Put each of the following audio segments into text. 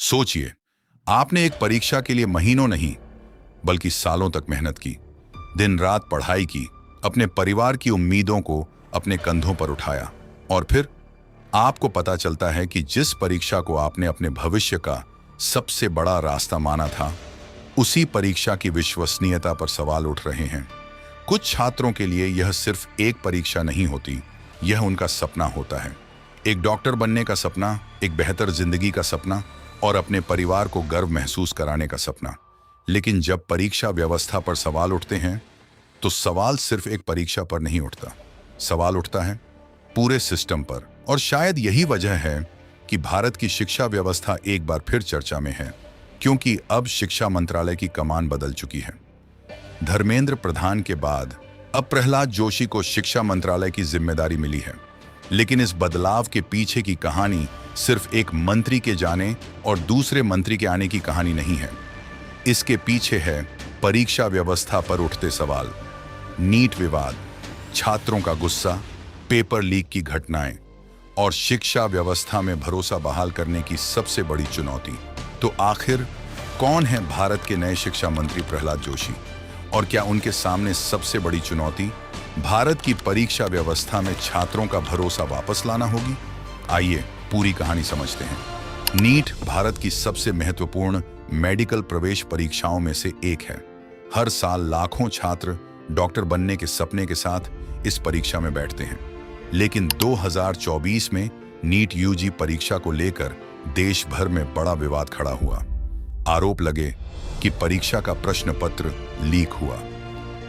सोचिए, आपने एक परीक्षा के लिए महीनों नहीं बल्कि सालों तक मेहनत की, दिन रात पढ़ाई की, अपने परिवार की उम्मीदों को अपने कंधों पर उठाया और फिर आपको पता चलता है कि जिस परीक्षा को आपने अपने भविष्य का सबसे बड़ा रास्ता माना था, उसी परीक्षा की विश्वसनीयता पर सवाल उठ रहे हैं। कुछ छात्रों के लिए यह सिर्फ एक परीक्षा नहीं होती, यह उनका सपना होता है। एक डॉक्टर बनने का सपना, एक बेहतर जिंदगी का सपना और अपने परिवार को गर्व महसूस कराने का सपना। लेकिन जब परीक्षा व्यवस्था पर सवाल उठते हैं तो सवाल सिर्फ एक परीक्षा पर नहीं उठता, सवाल उठता है पूरे सिस्टम पर। और शायद यही वजह है कि भारत की शिक्षा व्यवस्था एक बार फिर चर्चा में है, क्योंकि अब शिक्षा मंत्रालय की कमान बदल चुकी है। धर्मेंद्र प्रधान के बाद अब प्रहलाद जोशी को शिक्षा मंत्रालय की जिम्मेदारी मिली है। लेकिन इस बदलाव के पीछे की कहानी सिर्फ एक मंत्री के जाने और दूसरे मंत्री के आने की कहानी नहीं है। इसके पीछे है परीक्षा व्यवस्था पर उठते सवाल, नीट विवाद, छात्रों का गुस्सा, पेपर लीक की घटनाएं और शिक्षा व्यवस्था में भरोसा बहाल करने की सबसे बड़ी चुनौती। तो आखिर कौन है भारत के नए शिक्षा मंत्री प्रहलाद जोशी, और क्या उनके सामने सबसे बड़ी चुनौती भारत की परीक्षा व्यवस्था में छात्रों का भरोसा वापस लाना होगी? आइए पूरी कहानी समझते हैं। नीट भारत की सबसे महत्वपूर्ण मेडिकल प्रवेश परीक्षाओं में से एक है। हर साल लाखों छात्र डॉक्टर बनने के सपने के साथ इस परीक्षा में बैठते हैं। लेकिन 2024 में नीट यूजी परीक्षा को लेकर देश भर में बड़ा विवाद खड़ा हुआ। आरोप लगे कि परीक्षा का प्रश्न पत्र लीक हुआ।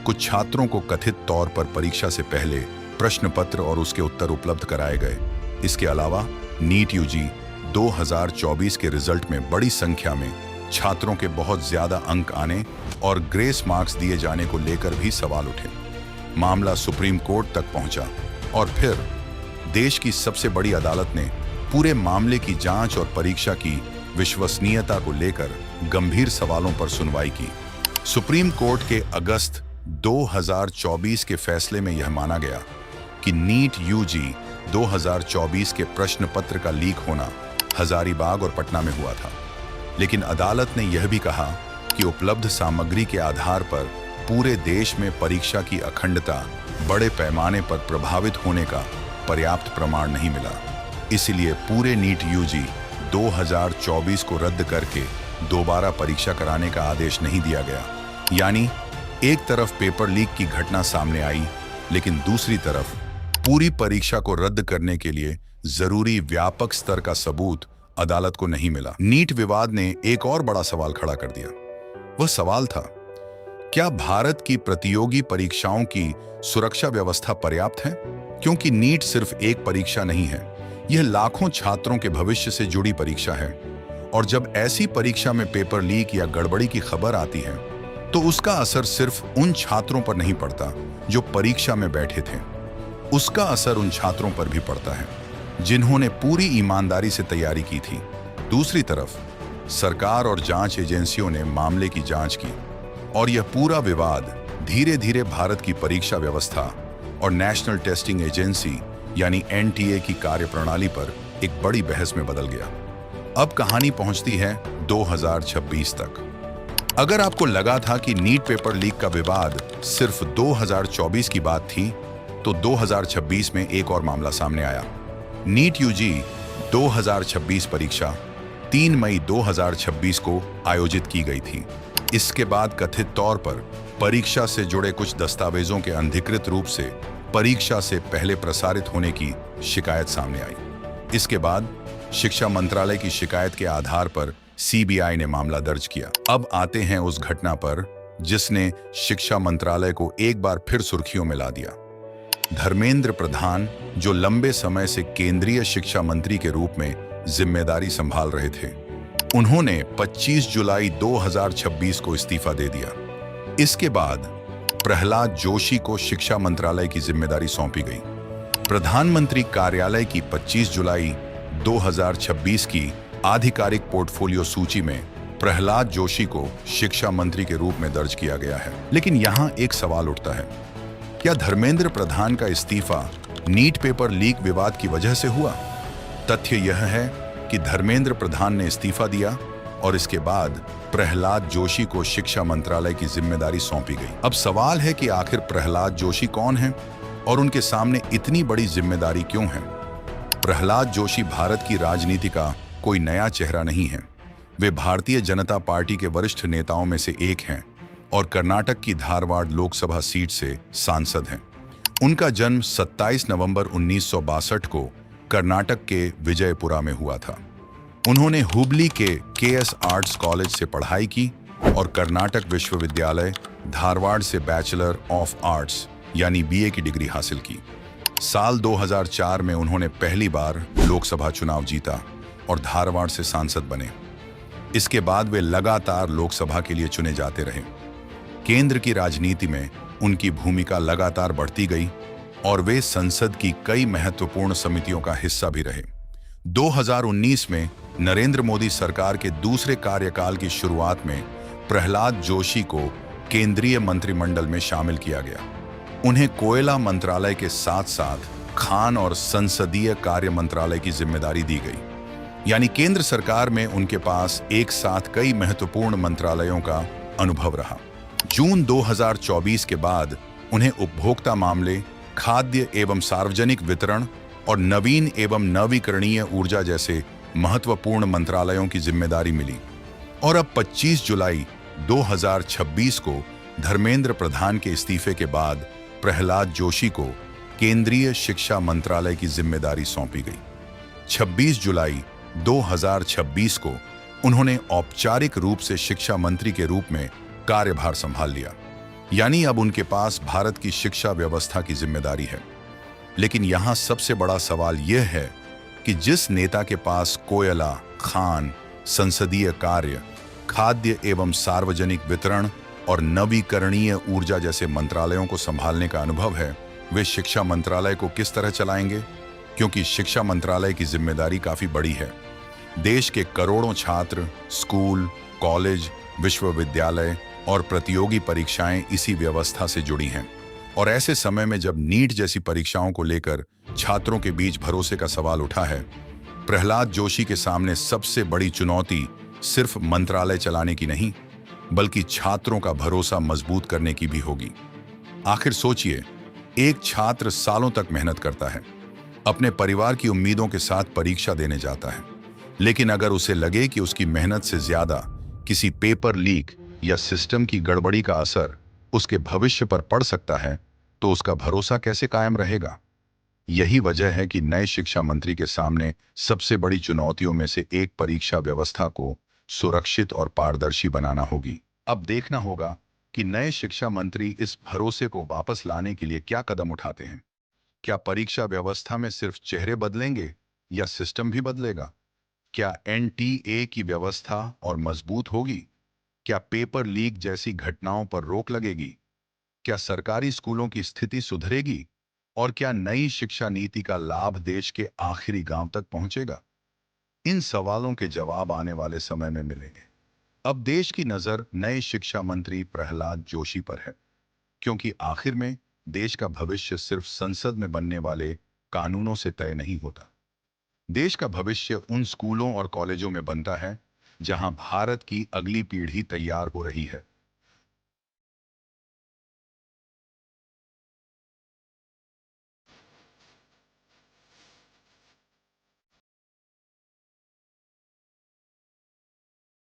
कुछ छात्रों को कथित तौर पर परीक्षा से पहले प्रश्न पत्र और उसके उत्तर उपलब्ध कराए गए। इसके अलावा नीट यूजी 2024 के रिजल्ट में बड़ी संख्या में छात्रों के बहुत ज्यादा अंक आने और ग्रेस मार्क्स दिए जाने को लेकर भी सवाल उठे। मामला सुप्रीम कोर्ट तक पहुंचा और फिर देश की सबसे बड़ी अदालत ने पूरे मामले की जांच और परीक्षा की विश्वसनीयता को लेकर गंभीर सवालों पर सुनवाई की। सुप्रीम कोर्ट के अगस्त 2024 के फैसले में यह माना गया कि नीट यूजी 2024 के प्रश्न पत्र का लीक होना हजारीबाग और पटना में हुआ था। लेकिन अदालत ने यह भी कहा कि उपलब्ध सामग्री के आधार पर पूरे देश में परीक्षा की अखंडता बड़े पैमाने पर प्रभावित होने का पर्याप्त प्रमाण नहीं मिला। इसलिए पूरे नीट यूजी 2024 को रद्द करके दोबारा परीक्षा कराने का आदेश नहीं दिया गया। यानी एक तरफ पेपर लीक की घटना सामने आई, लेकिन दूसरी तरफ पूरी परीक्षा को रद्द करने के लिए जरूरी व्यापक स्तर का सबूत अदालत को नहीं मिला। नीट विवाद ने एक और बड़ा सवाल खड़ा कर दिया। वह सवाल था, क्या भारत की प्रतियोगी परीक्षाओं की सुरक्षा व्यवस्था पर्याप्त है? क्योंकि नीट सिर्फ एक परीक्षा नहीं है, यह लाखों छात्रों के भविष्य से जुड़ी परीक्षा है। और जब ऐसी परीक्षा में पेपर लीक या गड़बड़ी की खबर आती है तो उसका असर सिर्फ उन छात्रों पर नहीं पड़ता जो परीक्षा में बैठे थे, उसका असर उन छात्रों पर भी पड़ता है जिन्होंने पूरी ईमानदारी से तैयारी की थी। दूसरी तरफ सरकार और जांच एजेंसियों ने मामले की जांच की और यह पूरा विवाद धीरे धीरे भारत की परीक्षा व्यवस्था और नेशनल टेस्टिंग एजेंसी यानी एनटीए की कार्यप्रणाली पर एक बड़ी बहस में बदल गया। अब कहानी पहुंचती है 2026 तक। अगर आपको लगा था कि नीट पेपर लीक का विवाद सिर्फ 2024 की बात थी, तो 2026 में एक और मामला सामने आया। नीट यूजी 2026 परीक्षा 3 मई 2026 को आयोजित की गई थी। इसके बाद कथित तौर पर परीक्षा से जुड़े कुछ दस्तावेजों के अनधिकृत रूप से परीक्षा से पहले प्रसारित होने की शिकायत सामने आई। इसके बाद शिक्षा मंत्रालय की शिकायत के आधार पर सीबीआई ने मामला दर्ज किया। अब आते हैं उस घटना पर जिसने शिक्षा मंत्रालय को एक बार फिर सुर्खियों में ला दिया। धर्मेंद्र प्रधान, जो लंबे समय से केंद्रीय शिक्षा मंत्री के रूप में जिम्मेदारी संभाल रहे थे, उन्होंने 25 जुलाई 2026 को इस्तीफा दे दिया। इसके बाद प्रहलाद जोशी को शिक्षा मंत्रालय की जिम्मेदारी सौंपी गई। प्रधानमंत्री कार्यालय की 25 जुलाई 2026 की आधिकारिक पोर्टफोलियो सूची में प्रहलाद जोशी को शिक्षा मंत्री के रूप में दर्ज किया गया है। लेकिन यहां एक सवाल उठता है, क्या धर्मेंद्र प्रधान का इस्तीफा नीट पेपर लीक विवाद की वजह से हुआ? तथ्य यह है कि धर्मेंद्र प्रधान ने इस्तीफा दिया और इसके बाद प्रहलाद जोशी को शिक्षा मंत्रालय की जिम्मेदारी सौंपी गई। अब सवाल है कि आखिर प्रहलाद जोशी कौन है और उनके सामने इतनी बड़ी जिम्मेदारी क्यों है? प्रहलाद जोशी भारत की राजनीति का कोई नया चेहरा नहीं है। वे भारतीय जनता पार्टी के वरिष्ठ नेताओं में से एक हैं और कर्नाटक की धारवाड़ लोकसभा सीट से सांसद हैं। उनका जन्म 27 नवंबर 1962 को कर्नाटक के विजयपुरा में हुआ था। उन्होंने हुबली के केएस आर्ट्स कॉलेज से पढ़ाई की और कर्नाटक विश्वविद्यालय धारवाड़ से बैचलर ऑफ आर्ट्स यानी बीए की डिग्री हासिल की। साल 2004 में उन्होंने पहली बार लोकसभा चुनाव जीता और धारवाड़ से सांसद बने। इसके बाद वे लगातार लोकसभा के लिए चुने जाते रहे। केंद्र की राजनीति में उनकी भूमिका लगातार बढ़ती गई और वे संसद की कई महत्वपूर्ण समितियों का हिस्सा भी रहे। 2019 में नरेंद्र मोदी सरकार के दूसरे कार्यकाल की शुरुआत में प्रहलाद जोशी को केंद्रीय मंत्रिमंडल में शामिल किया गया। उन्हें कोयला मंत्रालय के साथ साथ खान और संसदीय कार्य मंत्रालय की जिम्मेदारी दी गई। यानी केंद्र सरकार में उनके पास एक साथ कई महत्वपूर्ण मंत्रालयों का अनुभव रहा। जून 2024 के बाद उन्हें उपभोक्ता मामले, खाद्य एवं सार्वजनिक वितरण और नवीन एवं नवीकरणीय ऊर्जा जैसे महत्वपूर्ण मंत्रालयों की जिम्मेदारी मिली। और अब 25 जुलाई 2026 को धर्मेंद्र प्रधान के इस्तीफे के बाद प्रहलाद जोशी को केंद्रीय शिक्षा मंत्रालय की जिम्मेदारी सौंपी गई। 26 जुलाई 2026 को उन्होंने औपचारिक रूप से शिक्षा मंत्री के रूप में कार्यभार संभाल लिया। यानी अब उनके पास भारत की शिक्षा व्यवस्था की जिम्मेदारी है। लेकिन यहां सबसे बड़ा सवाल यह है कि जिस नेता के पास कोयला, खान, संसदीय कार्य, खाद्य एवं सार्वजनिक वितरण और नवीकरणीय ऊर्जा जैसे मंत्रालयों को संभालने का अनुभव है, वे शिक्षा मंत्रालय को किस तरह चलाएंगे? क्योंकि शिक्षा मंत्रालय की जिम्मेदारी काफी बड़ी है। देश के करोड़ों छात्र, स्कूल, कॉलेज, विश्वविद्यालय और प्रतियोगी परीक्षाएं इसी व्यवस्था से जुड़ी हैं। और ऐसे समय में जब नीट जैसी परीक्षाओं को लेकर छात्रों के बीच भरोसे का सवाल उठा है, प्रहलाद जोशी के सामने सबसे बड़ी चुनौती सिर्फ मंत्रालय चलाने की नहीं, बल्कि छात्रों का भरोसा मजबूत करने की भी होगी। आखिर सोचिए, एक छात्र सालों तक मेहनत करता है, अपने परिवार की उम्मीदों के साथ परीक्षा देने जाता है, लेकिन अगर उसे लगे कि उसकी मेहनत से ज्यादा किसी पेपर लीक या सिस्टम की गड़बड़ी का असर उसके भविष्य पर पड़ सकता है, तो उसका भरोसा कैसे कायम रहेगा? यही वजह है कि नए शिक्षा मंत्री के सामने सबसे बड़ी चुनौतियों में से एक परीक्षा व्यवस्था को सुरक्षित और पारदर्शी बनाना होगी। अब देखना होगा कि नए शिक्षा मंत्री इस भरोसे को वापस लाने के लिए क्या कदम उठाते हैं। क्या परीक्षा व्यवस्था में सिर्फ चेहरे बदलेंगे या सिस्टम भी बदलेगा? क्या एनटीए की व्यवस्था और मजबूत होगी? क्या पेपर लीक जैसी घटनाओं पर रोक लगेगी? क्या सरकारी स्कूलों की स्थिति सुधरेगी? और क्या नई शिक्षा नीति का लाभ देश के आखिरी गांव तक पहुंचेगा? इन सवालों के जवाब आने वाले समय में मिलेंगे। अब देश की नजर नए शिक्षा मंत्री प्रहलाद जोशी पर है, क्योंकि आखिर में देश का भविष्य सिर्फ संसद में बनने वाले कानूनों से तय नहीं होता। देश का भविष्य उन स्कूलों और कॉलेजों में बनता है जहां भारत की अगली पीढ़ी तैयार हो रही है।